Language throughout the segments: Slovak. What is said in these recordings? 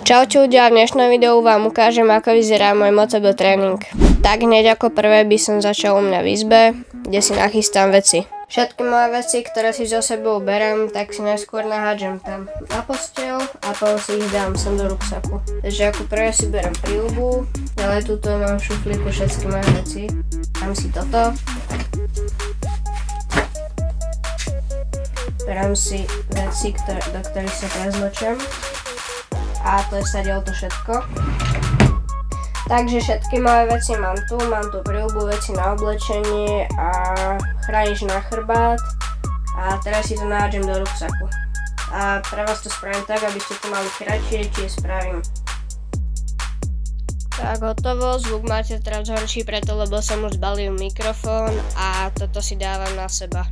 Čaute ľudia, v dnešnom videu vám ukážem, ako vyzerá môj motobel tréning. Tak hneď ako prvé by som začal u mňa v izbe, kde si nachystám veci. Všetky moje veci, ktoré si so sebou berem, tak si najskôr nahádžem tam na posteľ a potom si ich dám sem do ruksaku. Takže ako prvé si berem príľubu, ďalej tuto mám v šuflíku všetky moje veci. Dám si toto. Berám si veci, do ktorých sa prezločem. A to je sadiaľ to všetko. Takže všetky moje veci mám tu príľubu, veci na oblečenie a chránič na chrbát. A teraz si to nahádžem do ruksaku. A pre vás to spravím tak, aby ste to mali kratšie, či spravím. Tak hotovo, zvuk máte teraz horší preto, lebo som už zbalil mikrofón a toto si dávam na seba.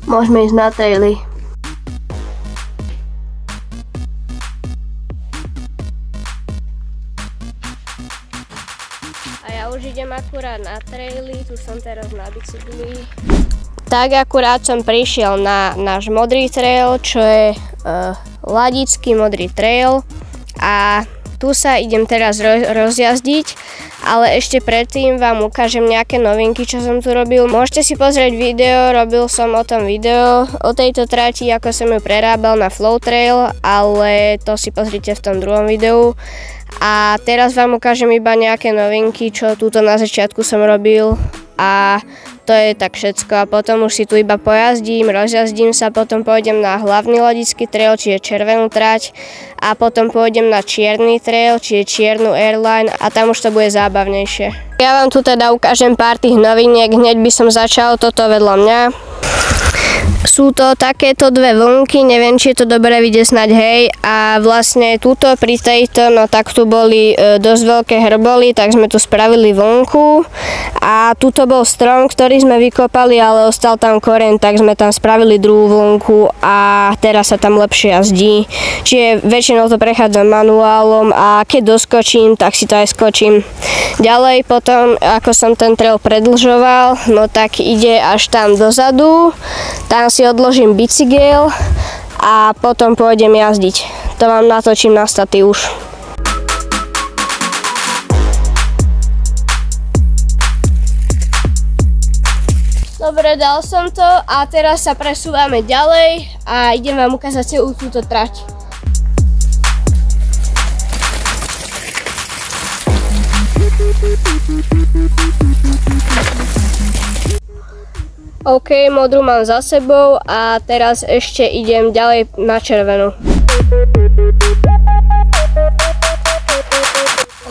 Môžeme ísť na traily. A ja už idem akurát na traily, tu som teraz na bicykli. Tak akurát som prišiel na náš modrý trail, čo je Ladický modrý trail. A tu sa idem teraz rozjazdiť, ale ešte predtým vám ukážem nejaké novinky, čo som tu robil. Môžete si pozrieť video, robil som o tom video, o tejto trati, ako som ju prerábal na Flow Trail, ale to si pozrite v tom druhom videu. A teraz vám ukážem iba nejaké novinky, čo tuto na začiatku som robil a to je tak všetko. A potom už si tu iba pojazdím, rozjazdím sa, potom pôjdem na hlavný Ladický trail, čiže červenú trať a potom pôjdem na čierny trail, čiže čiernu airline a tam už to bude zábavnejšie. Ja vám tu teda ukážem pár tých noviniek, hneď by som začal toto vedľa mňa. Sú to takéto dve vlnky, neviem, či je to dobre vidieť snáď, hej. A vlastne tuto pri tejto, no tak tu boli dosť veľké hrboly, tak sme tu spravili vlnku. A tuto bol strom, ktorý sme vykopali, ale ostal tam koreň, tak sme tam spravili druhú vlnku a teraz sa tam lepšie jazdí. Čiže väčšinou to prechádzam manuálom a keď doskočím, tak si to aj skočím. Ďalej potom, ako som ten trail predĺžoval, no tak ide až tam dozadu. Tam si odložím bicykel a potom pôjdem jazdiť. To vám natočím na staty už. Dobre, dal som to a teraz sa presúvame ďalej a idem vám ukázať celú túto trať. OK, modrú mám za sebou a teraz ešte idem ďalej na červenú.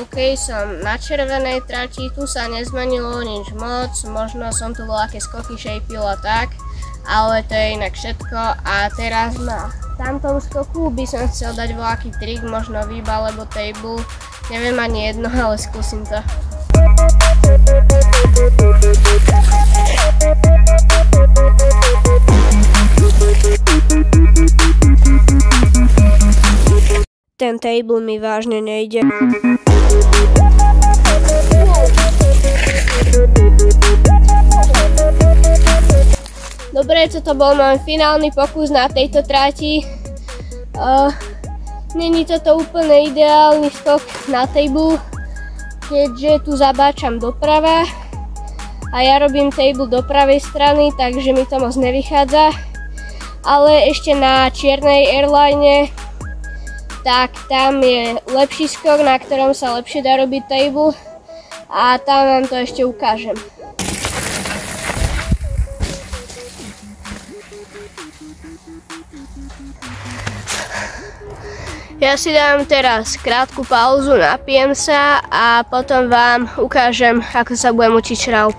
OK, som na červenej trati, tu sa nezmenilo nič moc, možno som tu voľaké skoky šejpil a tak, ale to je inak všetko. A teraz na tamtom skoku by som chcel dať voľaký trik, možno výb alebo table, neviem ani jedno, ale skúsim to. Ten table mi vážne nejde. Dobre, toto bol môj finálny pokus na tejto trati. Není toto úplne ideálny skok na table, keďže tu zabáčam doprava a ja robím table do pravej strany, takže mi to moc nevychádza. Ale ešte na čiernej airline, tak tam je lepší skok, na ktorom sa lepšie dá robiť table a tam vám to ešte ukážem. Ja si dám teraz krátku pauzu, napijem sa a potom vám ukážem, ako sa budem učiť šraub.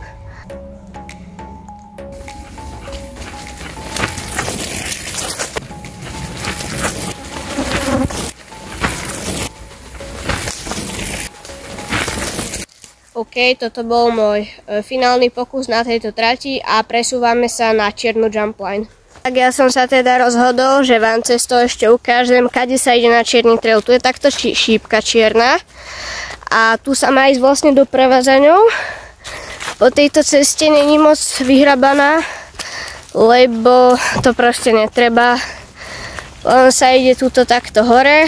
OK, toto bol môj finálny pokus na tejto trati a presúvame sa na čiernu jump line. Tak ja som sa teda rozhodol, že vám cez to ešte ukážem, kade sa ide na čierny trail. Tu je takto šípka čierna a tu sa má ísť vlastne doprava za ňou. po tejto ceste není moc vyhrabaná, lebo to proste netreba. On sa ide túto takto hore.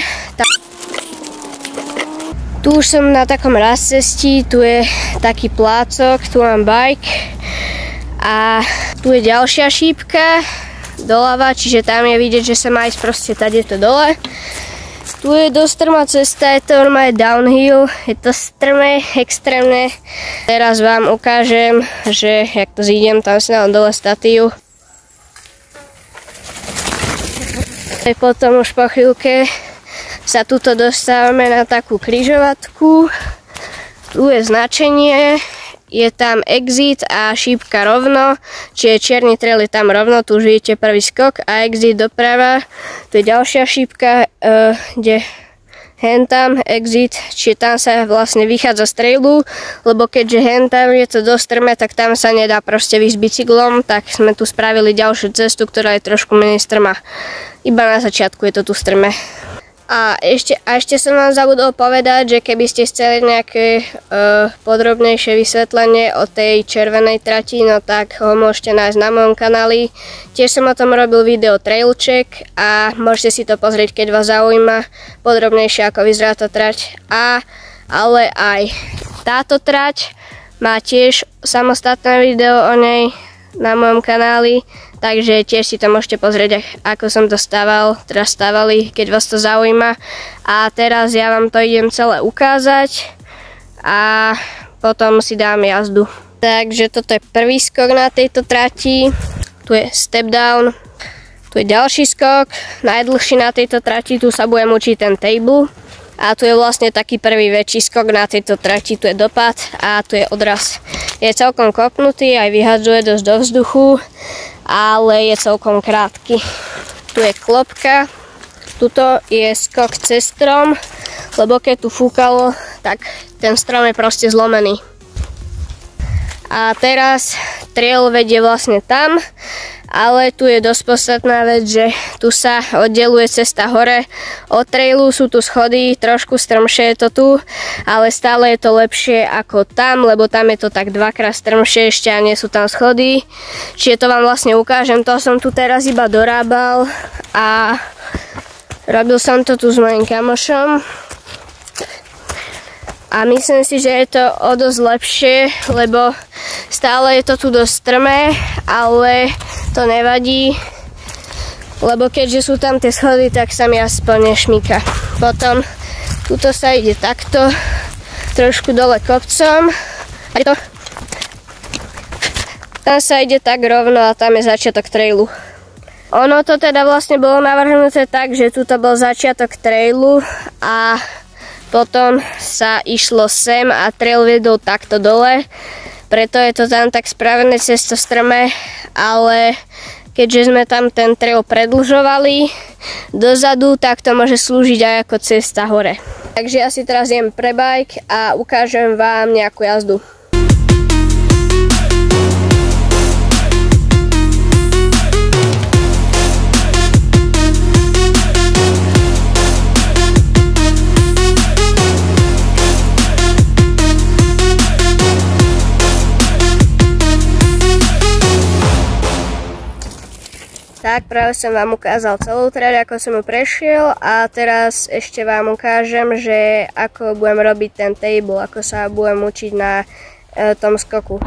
Tu už som na takom razcestí, tu je taký plácok, tu mám bike a tu je ďalšia šípka doľava, čiže tam je vidieť, že sa má ísť proste tadeto dole. Tu je dosť strmá cesta, je to normálne downhill, je to strmé, extrémne. Teraz vám ukážem, že jak to zídem, tam si dám dole statív. Potom už po chvíľke sa tuto dostávame na takú križovatku. Tu je značenie, je tam exit a šípka rovno, čiže čierny trail je tam rovno, tu už vidíte prvý skok a exit doprava. Tu je ďalšia šípka, kde hentam exit, čiže tam sa vlastne vychádza z trailu, lebo keďže hentam je to dosť strmé, tak tam sa nedá proste výjsť bicyklom, tak sme tu spravili ďalšiu cestu, ktorá je trošku menej strmá. Iba na začiatku je to tu strmé. A ešte som vám zabudol povedať, že keby ste chceli nejaké podrobnejšie vysvetlenie o tej červenej trati, no tak ho môžete nájsť na mojom kanáli. Tiež som o tom robil video trail check a môžete si to pozrieť, keď vás zaujíma podrobnejšie, ako vyzerá tá trať. Ale aj táto trať má tiež samostatné video o nej na mojom kanáli, takže tiež si to môžete pozrieť, ako som to stávali, keď vás to zaujíma. A teraz ja vám to idem celé ukázať a potom si dám jazdu. Takže toto je prvý skok na tejto trati, tu je step down, tu je ďalší skok, najdlhší na tejto trati, tu sa budem učiť ten table. A tu je vlastne taký prvý väčší skok na tejto trati, tu je dopad a tu je odraz. Je celkom kopnutý, aj vyhadzuje dosť do vzduchu, ale je celkom krátky. Tu je klopka, tuto je skok cez strom, lebo keď tu fúkalo, tak ten strom je proste zlomený. A teraz trail vedie vlastne tam, ale tu je dosť podstatná vec, že tu sa oddeluje cesta hore od trailu, sú tu schody, trošku strmšie je to tu, ale stále je to lepšie ako tam, lebo tam je to tak dvakrát strmšie ešte a nie sú tam schody. Čiže to vám vlastne ukážem, to som tu teraz iba dorábal a robil som to tu s mojím kamošom. A myslím si, že je to o dosť lepšie, lebo stále je to tu dosť strmé, ale to nevadí, lebo keďže sú tam tie schody, tak sa mi aspoň nešmýka. Potom tuto sa ide takto, trošku dole kopcom. Tam sa ide tak rovno a tam je začiatok trailu. Ono to teda vlastne bolo navrhnuté tak, že tuto bol začiatok trailu a potom sa išlo sem a trail viedol takto dole, preto je to tam tak spravené cez to strme, ale keďže sme tam ten trail predĺžovali dozadu, tak to môže slúžiť aj ako cesta hore. Takže ja si teraz idem pre bike a ukážem vám nejakú jazdu. Tak, práve som vám ukázal celú trať, ako som ju prešiel a teraz ešte vám ukážem, že ako budem robiť ten table, ako sa budem učiť na tom skoku.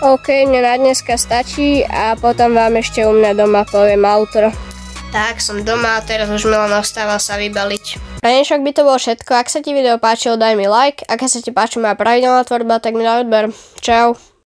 OK, mne na dneska stačí a potom vám ešte u mňa doma poviem outro. Tak, som doma a teraz už mi len ostáva sa vybaliť. Pre dnešok by to bolo všetko. Ak sa ti video páčilo, daj mi like. Ak sa ti páči moja pravidelná tvorba, tak mi daj odber. Čau.